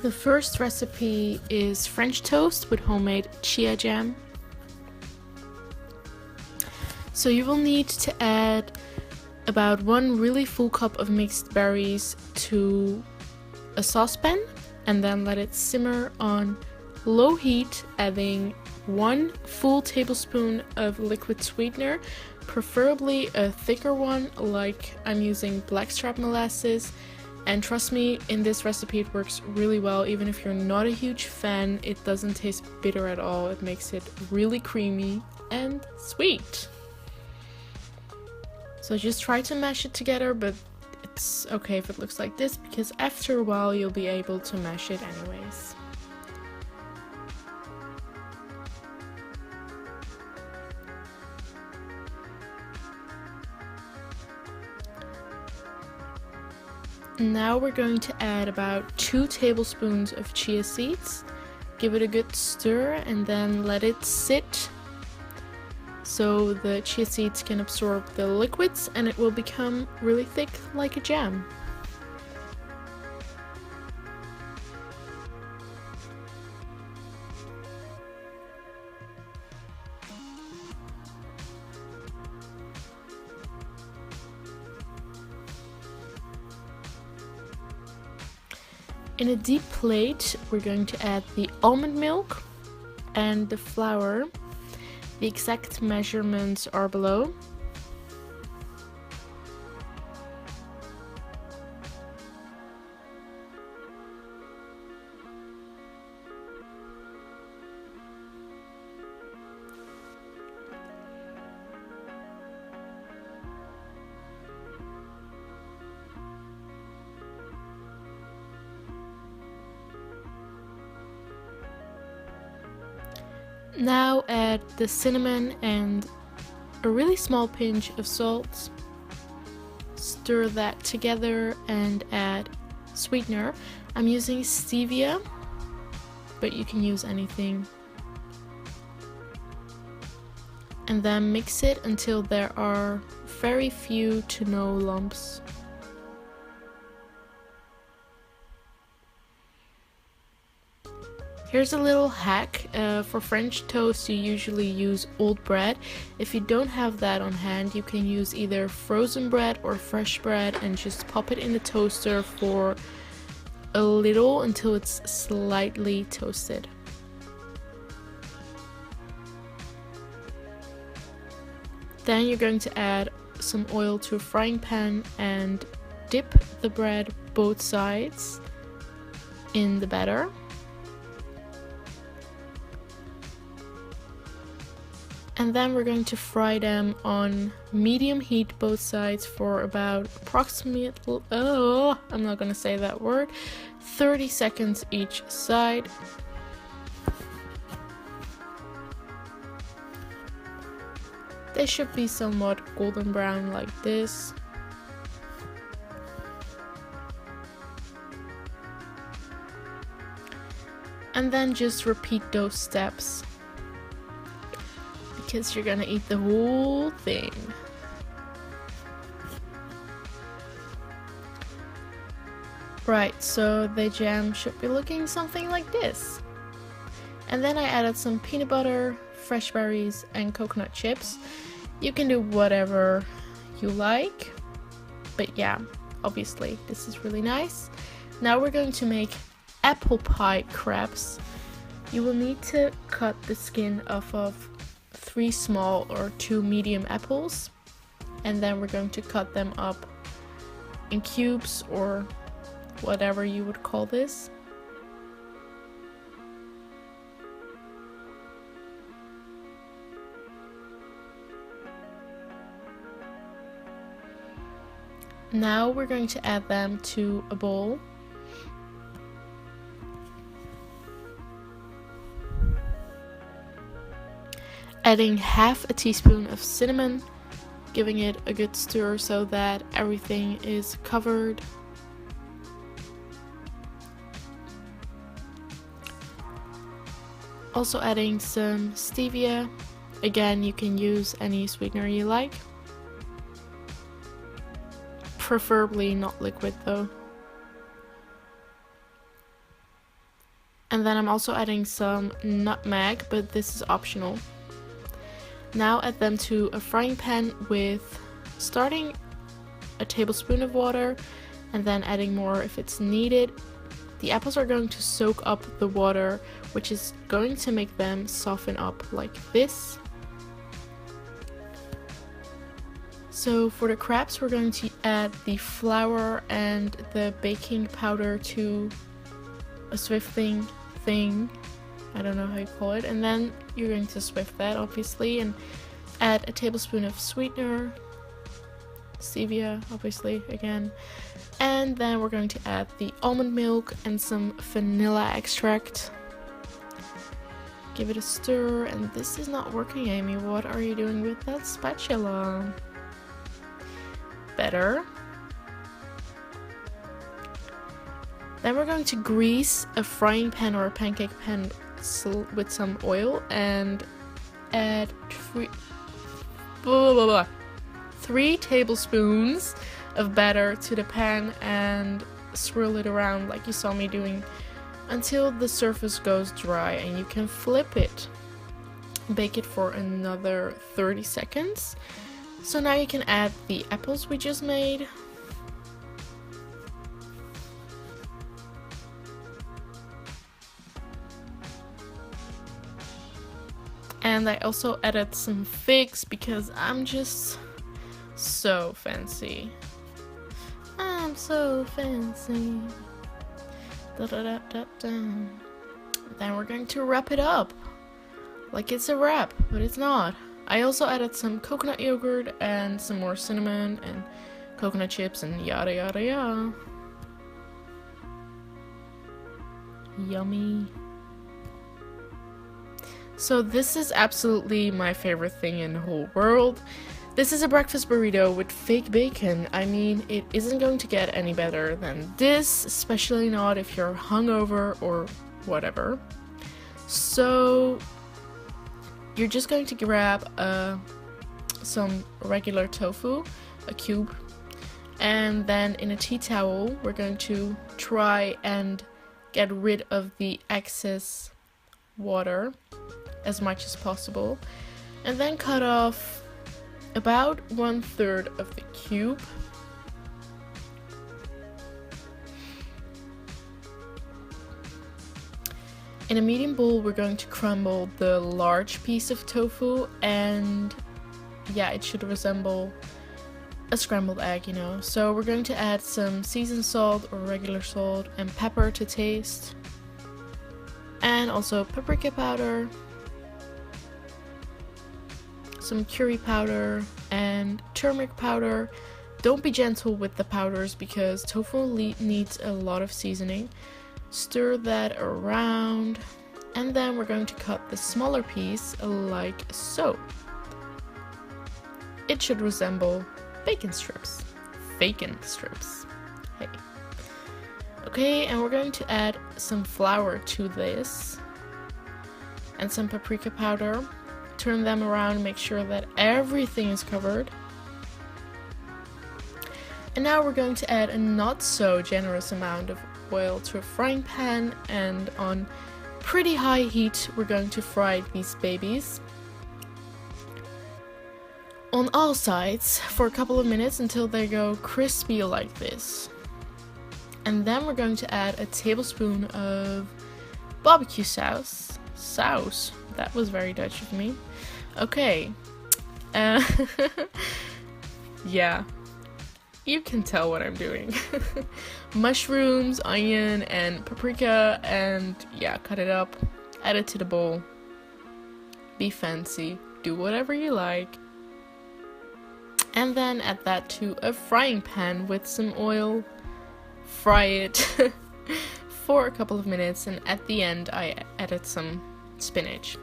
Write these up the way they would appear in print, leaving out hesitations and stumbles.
The first recipe is French toast with homemade chia jam. So you will need to add about 1 really full cup of mixed berries to a saucepan and then let it simmer on low heat, adding 1 full tablespoon of liquid sweetener, preferably a thicker one like I'm using blackstrap molasses. And trust me, in this recipe it works really well. Even if you're not a huge fan, it doesn't taste bitter at all. It makes it really creamy and sweet. So just try to mash it together, but it's okay if it looks like this because after a while you'll be able to mash it anyways. Now we're going to add about 2 tablespoons of chia seeds. Give it a good stir and then let it sit so the chia seeds can absorb the liquids and it will become really thick like a jam. In a deep plate, we're going to add the almond milk and the flour. The exact measurements are below. Now add the cinnamon and a really small pinch of salt. Stir that together and add sweetener. I'm using stevia, but you can use anything. And then mix it until there are very few to no lumps. Here's a little hack. For French toast you usually use old bread. If you don't have that on hand, you can use either frozen bread or fresh bread and just pop it in the toaster for a little until it's slightly toasted. Then you're going to add some oil to a frying pan and dip the bread both sides in the batter. And then we're going to fry them on medium heat both sides for about approximately, I'm not going to say that word, 30 seconds each side. They should be somewhat golden brown like this. And then just repeat those steps, because you're gonna eat the whole thing. Right, so the jam should be looking something like this. And then I added some peanut butter, fresh berries, and coconut chips. You can do whatever you like, but yeah, obviously this is really nice. Now we're going to make apple pie crepes. You will need to cut the skin off of 3 small or 2 medium apples, and then we're going to cut them up in cubes or whatever you would call this. Now we're going to add them to a bowl. Adding half a teaspoon of cinnamon, giving it a good stir so that everything is covered. Also adding some stevia. Again, you can use any sweetener you like. Preferably not liquid though. And then I'm also adding some nutmeg, but this is optional. Now add them to a frying pan with starting a tablespoon of water and then adding more if it's needed. The apples are going to soak up the water, which is going to make them soften up like this. So for the crepes, we're going to add the flour and the baking powder to a swifting thing. I don't know how you call it. And then you're going to swift that, obviously, and add a tablespoon of sweetener, stevia, obviously, again. And then we're going to add the almond milk and some vanilla extract. Give it a stir, and this is not working, Amy. What are you doing with that spatula? Better. Then we're going to grease a frying pan or a pancake pan with some oil and add 3 tablespoons of batter to the pan and swirl it around like you saw me doing until the surface goes dry, and you can flip it. Bake it for another 30 seconds. So now you can add the apples we just made. And I also added some figs because I'm just so fancy. I'm so fancy. Da da da da da. Then we're going to wrap it up. Like it's a wrap, but it's not. I also added some coconut yogurt and some more cinnamon and coconut chips and yada yada yada. Yummy. So this is absolutely my favorite thing in the whole world. This is a breakfast burrito with fake bacon. I mean, it isn't going to get any better than this, especially not if you're hungover or whatever. So you're just going to grab some regular tofu, a cube, and then in a tea towel we're going to try and get rid of the excess water as much as possible, and then cut off about 1/3 of the cube. In a medium bowl, we're going to crumble the large piece of tofu, and yeah, it should resemble a scrambled egg, you know. So we're going to add some seasoned salt or regular salt and pepper to taste, and also paprika powder, some curry powder, and turmeric powder. Don't be gentle with the powders because tofu needs a lot of seasoning. Stir that around, and then we're going to cut the smaller piece like so. It should resemble bacon strips. Bacon strips. Hey. Okay, and we're going to add some flour to this and some paprika powder. Turn them around, make sure that everything is covered. And now we're going to add a not so generous amount of oil to a frying pan, and on pretty high heat we're going to fry these babies on all sides for a couple of minutes until they go crispy like this. And then we're going to add a tablespoon of barbecue sauce. That was very Dutch of me. Okay. Yeah. You can tell what I'm doing. Mushrooms, onion, and paprika, and yeah, cut it up. Add it to the bowl. Be fancy. Do whatever you like. And then add that to a frying pan with some oil. Fry it for a couple of minutes, and at the end I added some spinach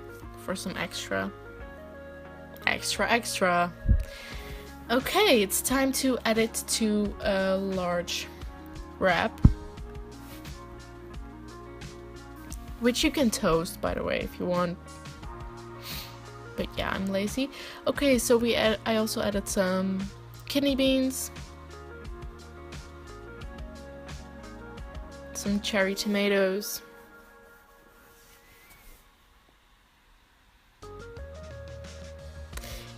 for some extra. Okay, it's time to add it to a large wrap, which you can toast, by the way, if you want. But yeah, I'm lazy. Okay, so I also added some kidney beans, some cherry tomatoes,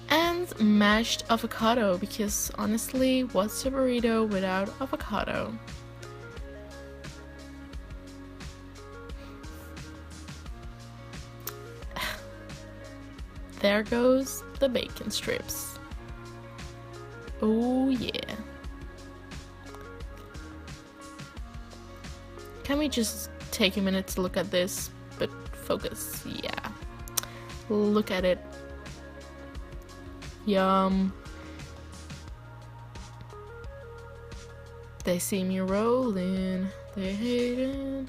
And mashed avocado, because honestly, what's a burrito without avocado? There goes the bacon strips. Oh yeah. Can we just take a minute to look at this? But focus, yeah. Look at it. Yum. They see me rolling, they hate it.